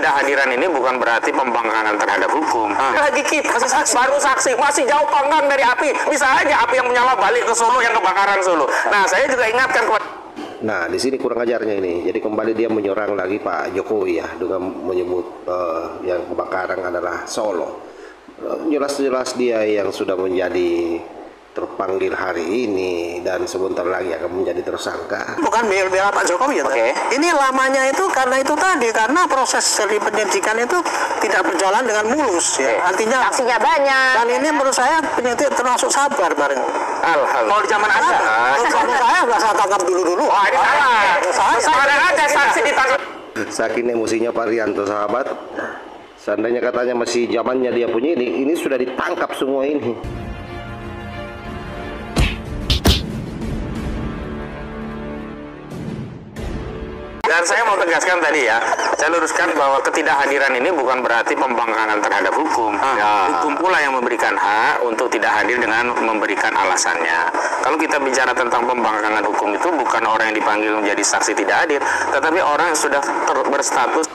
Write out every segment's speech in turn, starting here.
Ketidakhadiran ini bukan berarti pembangkangan terhadap hukum. Lagi kita baru saksi, masih jauh panggang dari api. Bisa aja api yang menyala balik ke Solo, yang kebakaran Solo. Nah, saya juga ingatkan kepada... Nah, di sini kurang ajarnya ini. Jadi kembali dia menyerang lagi Pak Jokowi ya, dengan menyebut yang kebakaran adalah Solo. Jelas-jelas dia yang sudah menjadi terpanggil hari ini dan sebentar lagi akan menjadi tersangka. Bukan bela Pak Jokowi ya. Ini lamanya itu karena itu tadi, karena proses dari penyidikan itu tidak berjalan dengan mulus ya. Artinya saksinya banyak. Dan ini menurut saya penyidik termasuk sabar bareng. Alhamdulillah. Kalau di zaman Anda, kalau saya nggak saya tangkap dulu. Wah, ini salah. Saya ada saksi ditangkap. Saking emosinya Pak Rianto, sahabat. Seandainya katanya masih zamannya dia punya ini sudah ditangkap semua ini. Dan saya mau tegaskan tadi ya, saya luruskan bahwa ketidakhadiran ini bukan berarti pembangkangan terhadap hukum. Hukum pula yang memberikan hak untuk tidak hadir dengan memberikan alasannya. Kalau kita bicara tentang pembangkangan hukum itu bukan orang yang dipanggil menjadi saksi tidak hadir, tetapi orang yang sudah berstatus.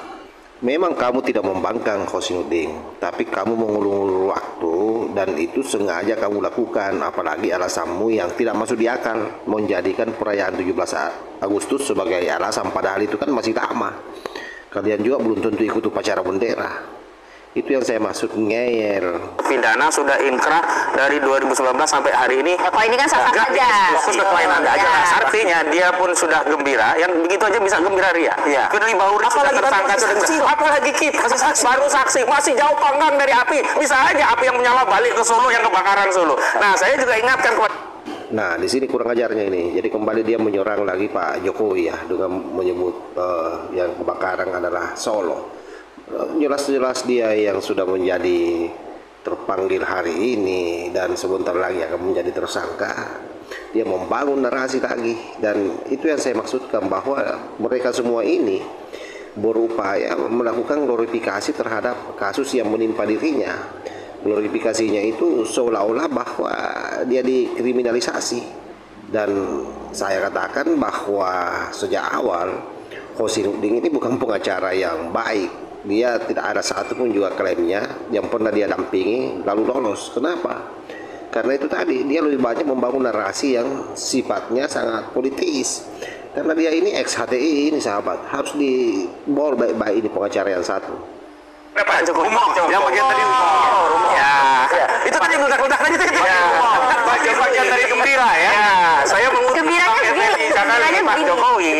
Memang kamu tidak membangkang Khosinuddin, tapi kamu mengulur-ulur waktu dan itu sengaja kamu lakukan, apalagi alasanmu yang tidak masuk di akal menjadikan perayaan 17 Agustus sebagai alasan, padahal itu kan masih lama. Kalian juga belum tentu ikut upacara bendera. Itu yang saya maksud ngeyel. Pidana sudah inkrah dari 2019 sampai hari ini. Ya, kalau ini kan sah aja. Fokus ke klien Anda aja. Artinya dia pun sudah gembira, yang begitu aja bisa gembira Ria. Iya. Firly Bahuri sudah tersangka, apalagi kita baru saksi, masih jauh panggang dari api. Bisa aja api yang menyala balik ke Solo, yang kebakaran Solo. Nah, saya juga ingatkan kepada... Nah, di sini kurang ajarnya ini. Jadi kembali dia menyerang lagi Pak Jokowi ya, dengan menyebut yang kebakaran adalah Solo. Jelas-jelas dia yang sudah menjadi terpanggil hari ini dan sebentar lagi akan menjadi tersangka. Dia membangun narasi lagi, dan itu yang saya maksudkan bahwa mereka semua ini berupaya melakukan glorifikasi terhadap kasus yang menimpa dirinya. Glorifikasinya itu seolah-olah bahwa dia dikriminalisasi, dan saya katakan bahwa sejak awal Khosinuddin ini bukan pengacara yang baik. Dia tidak ada satupun juga klaimnya yang pernah dia dampingi lalu lolos. Kenapa? Karena itu tadi, dia lebih banyak membangun narasi yang sifatnya sangat politis. Karena dia ini ex HTI ini, sahabat, harus dibol baik-baik ini pengacara yang satu. Pak Jokowi yang bagian tadi ya, itu tadi ledak-ledak tadi itu bagian dari gembira ya. Saya Gembiranya begini, karena Pak Jokowi,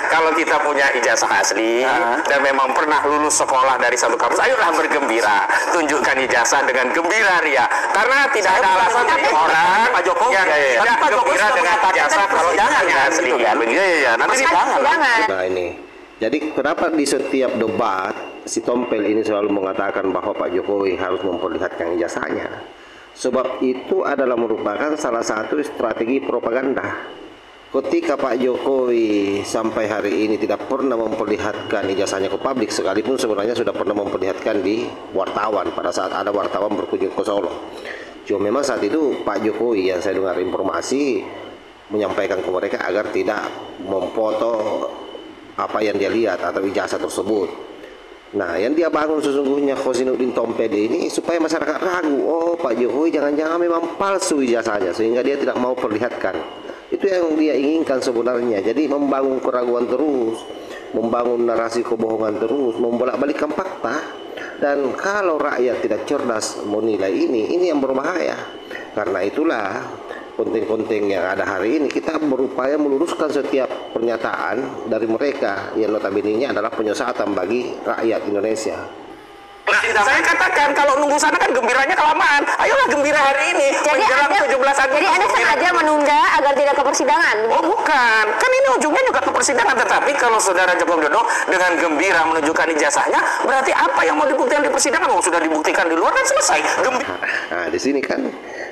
kalau kita punya ijazah asli dan memang pernah lulus sekolah dari satu kampus, ayolah bergembira, tunjukkan ijazah dengan gembira Ria, karena tidak ada alasan bagi orang Pak Jokowi yang tidak gembira dengan ijazah kalau jangan asli ya. Nanti jangan. Nah ini, jadi kenapa di setiap debat si Tompel ini selalu mengatakan bahwa Pak Jokowi harus memperlihatkan ijazahnya? Sebab itu adalah merupakan salah satu strategi propaganda. Ketika Pak Jokowi sampai hari ini tidak pernah memperlihatkan ijazahnya ke publik, sekalipun sebenarnya sudah pernah memperlihatkan di wartawan pada saat ada wartawan berkunjung ke Solo. Cuma memang saat itu Pak Jokowi yang saya dengar informasi menyampaikan ke mereka agar tidak memfoto apa yang dia lihat atau ijazah tersebut. Nah, yang dia bangun sesungguhnya Khosinuddin Tompel ini supaya masyarakat ragu, oh Pak Jokowi jangan-jangan memang palsu ijazahnya, sehingga dia tidak mau perlihatkan. Itu yang dia inginkan sebenarnya. Jadi membangun keraguan terus, membangun narasi kebohongan terus, membolak-balikkan fakta. Dan kalau rakyat tidak cerdas menilai ini yang berbahaya. Karena itulah konten-konten yang ada hari ini kita berupaya meluruskan setiap pernyataan dari mereka yang notabene adalah penyesatan bagi rakyat Indonesia. Nah, saya katakan kalau nunggu sana kan gembiranya kelamaan. Ayolah gembira hari ini. Jadi Anda sengaja menunda agar tidak ke persidangan? Oh bukan, kan ini ujungnya juga ke persidangan. Tetapi kalau saudara Joko Widodo dengan gembira menunjukkan ijazahnya, berarti apa yang mau dibuktikan di persidangan? Oh, sudah dibuktikan di luar kan selesai. Nah, di sini kan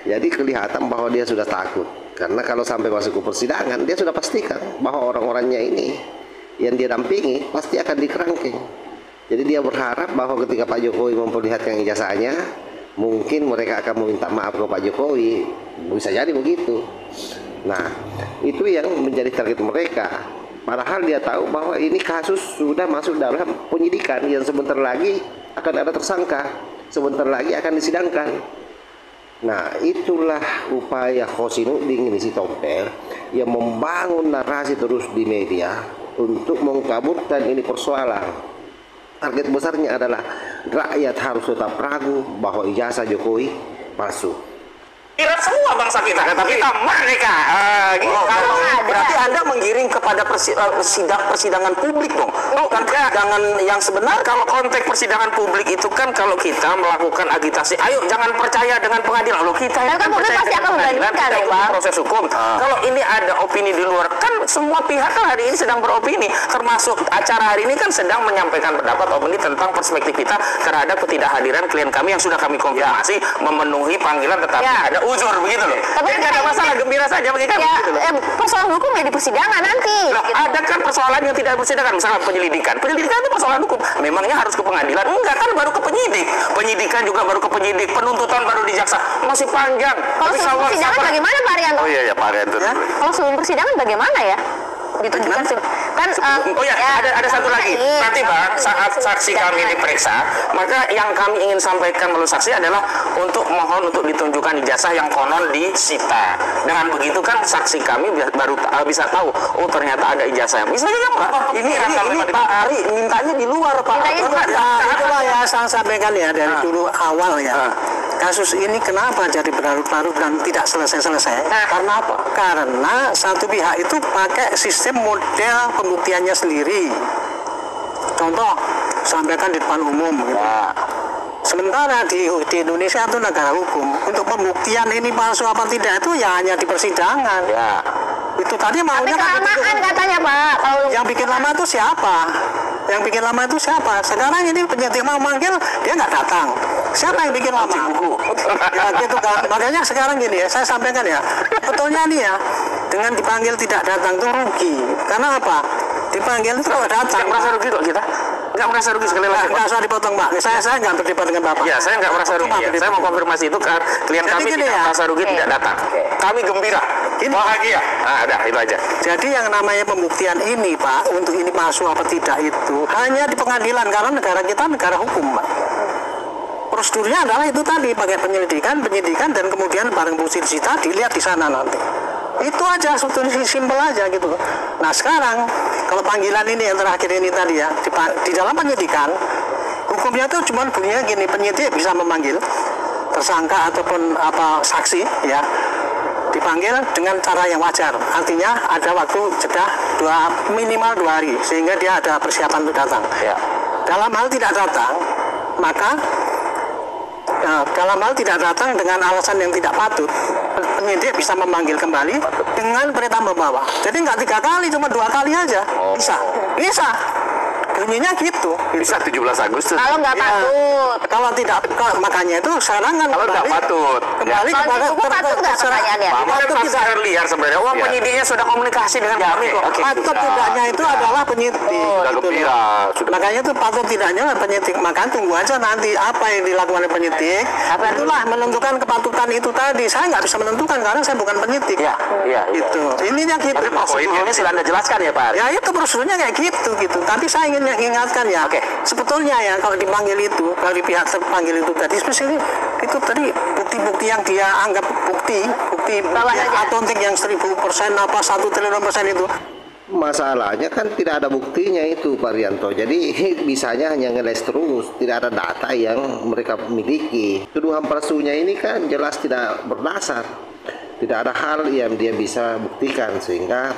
jadi kelihatan bahwa dia sudah takut. Karena kalau sampai masuk ke persidangan, dia sudah pastikan bahwa orang-orangnya ini yang dia dampingi pasti akan dikerangkeng. Jadi dia berharap bahwa ketika Pak Jokowi memperlihatkan ijazahnya, mungkin mereka akan meminta maaf ke Pak Jokowi. Bisa jadi begitu. Nah, itu yang menjadi target mereka. Padahal dia tahu bahwa ini kasus sudah masuk dalam penyidikan yang sebentar lagi akan ada tersangka, sebentar lagi akan disidangkan. Nah, itulah upaya Kosinudin ini si Tompel yang membangun narasi terus di media untuk mengkaburkan ini persoalan. Target besarnya adalah rakyat harus tetap ragu bahwa ijazah Jokowi palsu. Kira semua bangsa kita merdeka. Gitu. Berarti Anda menggiring kepada persidangan publik dong, bukan persidangan yang sebenar. Kalau konteks persidangan publik itu kan kalau kita melakukan agitasi, ayo jangan percaya dengan pengadilan. Lalu kita kan publik pasti akan membandingkan ya, Pak. Proses hukum. Kalau ini ada opini di luar, kan semua pihak kan hari ini sedang beropini, termasuk acara hari ini kan sedang menyampaikan pendapat opini tentang perspektif kita terhadap ketidakhadiran klien kami yang sudah kami konfirmasi memenuhi panggilan tetapi ada uzur begitu loh. Tapi tidak ada masalah, gembira saja bagi kami. Ya, gitu loh. persoalan hukum ya di persidangan nanti. Nah, gitu. ada kan persoalan yang tidak persidangan, misalnya penyelidikan. Penyelidikan itu persoalan hukum. Memangnya harus ke pengadilan? Enggak kan, baru ke penyidik. Penyidikan juga baru ke penyidik. Penuntutan baru di jaksa. Masih panjang. Kalau sebelum persidangan bagaimana Pak Arianto? Oh iya ya Pak Arianto. Ya? Kalau sebelum persidangan bagaimana ya? Ditunjukkan kan ada satu lagi. Nanti Bang, saat saksi kami diperiksa, maka yang kami ingin sampaikan melalui saksi adalah untuk mohon untuk ditunjukkan ijazah yang konon disita. Dengan begitu kan saksi kami baru bisa tahu, oh ternyata ada ijazah. Bisa saja Pak. Ini Pak Ari mintanya di luar Pak. Itulah ya saya sampaikan ya dari dulu awal ya. Kasus ini kenapa jadi berlarut-larut dan tidak selesai-selesai? Karena apa? Karena satu pihak itu pakai sistem model pembuktiannya sendiri. Contoh, sampaikan di depan umum. Gitu. Sementara di Indonesia itu negara hukum. Untuk pembuktian ini palsu apa tidak itu ya hanya di persidangan. Ya. Itu tadi maunya kan katanya Pak. Yang bikin lama itu siapa? Yang bikin lama itu siapa? Sekarang ini penyidik mau manggil dia nggak datang. Siapa yang bikin lama? Ya gitu kan. Makanya sekarang gini ya, saya sampaikan ya. Betulnya nih ya, dengan dipanggil tidak datang itu rugi. Karena apa? Dipanggil itu kalau datang. Nggak merasa rugi kok kita. Nggak merasa rugi sekali lagi. Nggak usah dipotong Pak. Saya nggak berdebat dengan Bapak. Ya, saya nggak merasa rugi. Ya. Saya mau konfirmasi itu kan klien kami tidak merasa rugi tidak datang. Kami gembira, bahagia. Nah, ada itu aja. Jadi yang namanya pembuktian ini Pak, untuk ini palsu apa tidak itu hanya di pengadilan karena negara kita negara hukum Pak. Prosedurnya adalah itu tadi pakai penyidikan dan kemudian barang bukti disita dilihat di sana nanti. Itu aja sebetulnya simpel aja gitu. Nah sekarang kalau panggilan ini yang terakhir ini tadi ya di dalam penyidikan hukumnya itu cuma bunyinya gini, penyidik bisa memanggil tersangka ataupun saksi ya dipanggil dengan cara yang wajar, artinya ada waktu jeda minimal 2 hari sehingga dia ada persiapan untuk datang. Dalam hal tidak datang maka dalam hal tidak datang dengan alasan yang tidak patut, penyidik bisa memanggil kembali dengan perintah membawa. Jadi nggak 3 kali, cuma 2 kali aja. Bisa. Bunyinya gitu. Bisa 17 Agustus. Kalau nggak patut. Kalau tidak, makanya itu sekarang kan kalau nggak patut. Kembali kepada patut nggak pertanyaannya? Patut tidak liar sebenarnya. Wah penyidiknya sudah komunikasi dengan kami kok. Patut tidaknya itu adalah penyidik. Sudah gembira. Makanya itu patut tidaknya penyidik. Maka tunggu aja nanti apa yang dilakukan oleh penyidik. Itulah menentukan kepatutan itu tadi. Saya nggak bisa menentukan karena saya bukan penyidik. Iya. Itu. Ininya gitu. Tapi prosedurnya sudah Anda jelaskan ya Pak. Ya itu prosedurnya kayak gitu. Tapi saya ingin ingatkan ya. Sebetulnya ya kalau dipanggil itu, kalau di pihak terpanggil itu tadi, spesialnya itu tadi bukti-bukti yang dia anggap bukti autentik yang 1000% apa 1 triliun persen itu. Masalahnya kan tidak ada buktinya itu Pak Rianto. Jadi bisanya hanya ngeles terus, tidak ada data yang mereka miliki. Tuduhan palsunya ini kan jelas tidak berdasar. Tidak ada hal yang dia bisa buktikan sehingga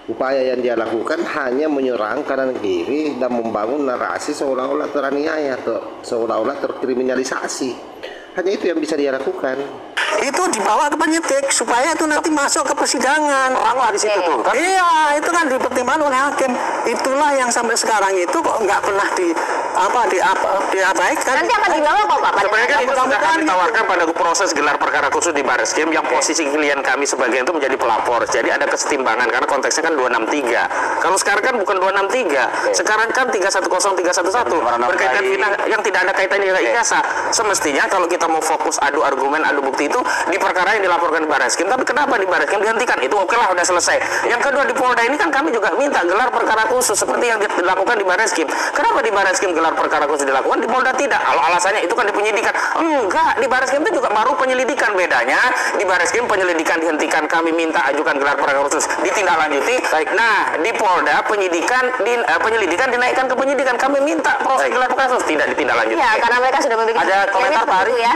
upaya yang dia lakukan hanya menyerang kanan kiri dan membangun narasi seolah-olah teraniaya, seolah-olah terkriminalisasi. Hanya itu yang bisa dia lakukan. Itu dibawa ke penyidik supaya itu nanti masuk ke persidangan. Oranglah di situ tuh kan? Iya, itu kan dipertimbangkan oleh hakim. Itulah yang sampai sekarang itu kok nggak pernah diabaikan. Nanti akan dibawa kok Pak. Sebenarnya kan itu sudah kami tawarkan pada proses gelar perkara khusus di Barreskrim yang posisi klien kami sebagian itu menjadi pelapor. Jadi ada kesetimbangan karena konteksnya kan 263. Kalau sekarang kan bukan 263. Sekarang kan 310 311 berkaitan fitnah yang tidak ada kaitannya dengan ijazah. Semestinya kalau kita mau fokus adu argumen, adu bukti itu di perkara yang dilaporkan di Barreskrim. Tapi kenapa di Barreskrim dihentikan? Itu oke lah, udah selesai. Yang kedua di Polda ini kan kami juga minta gelar perkara khusus seperti yang dilakukan di Barreskrim. Kenapa di Barreskrim gelar perkara khusus dilakukan, di Polda tidak? Kalau alasannya itu kan di penyidikan. Enggak, di Barreskrim itu juga baru penyelidikan. Bedanya di Barreskrim penyelidikan dihentikan, kami minta ajukan gelar perkara khusus ditindaklanjuti. Nah, di Polda penyelidikan dinaikkan ke penyidikan, kami minta proses gelar perkara khusus tidak ditindaklanjuti. Ya, karena mereka sudah memiliki. Ada komentar Pak Ari? Ya.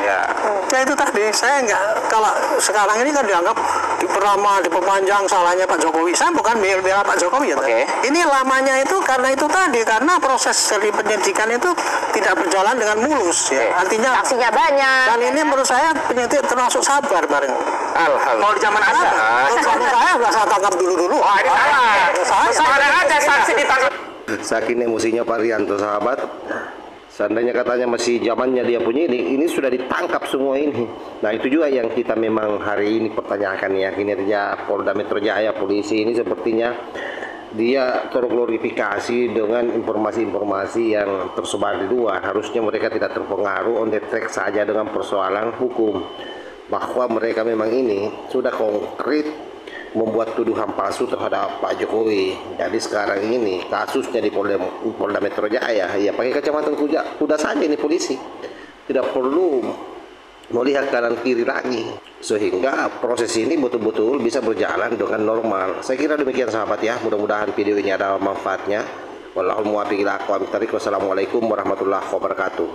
Ya itu tadi, saya nggak, kalau sekarang ini kan dianggap diperlama, diperpanjang salahnya Pak Jokowi. Saya bukan bela Pak Jokowi ya. Ini lamanya itu karena itu tadi, karena proses dari penyidikan itu tidak berjalan dengan mulus ya. Artinya saksinya banyak. Dan ini menurut saya penyidik termasuk sabar bareng. Alhamdulillah. Kalau di zaman Anda, saya nggak saya tangkap dulu. Oh, ini salah. Saya ada saksi ditangkap. Saking emosinya Pak Rianto sahabat, seandainya katanya masih zamannya dia punya ini sudah ditangkap semua ini. Nah itu juga yang kita memang hari ini pertanyakan ya, kinerja Polda Metro Jaya polisi ini sepertinya dia terglorifikasi dengan informasi-informasi yang tersebar di luar. Harusnya mereka tidak terpengaruh on the track saja dengan persoalan hukum, bahwa mereka memang ini sudah konkret membuat tuduhan palsu terhadap Pak Jokowi. Jadi sekarang ini kasusnya di Polda Metro Jaya ya pakai kacamata kuda saja ini polisi, tidak perlu melihat kanan kiri lagi, sehingga proses ini betul-betul bisa berjalan dengan normal. Saya kira demikian sahabat ya, mudah-mudahan video ini ada manfaatnya. Wallahul muwaffiq ila aqwamit thoriq. Wassalamualaikum warahmatullahi wabarakatuh.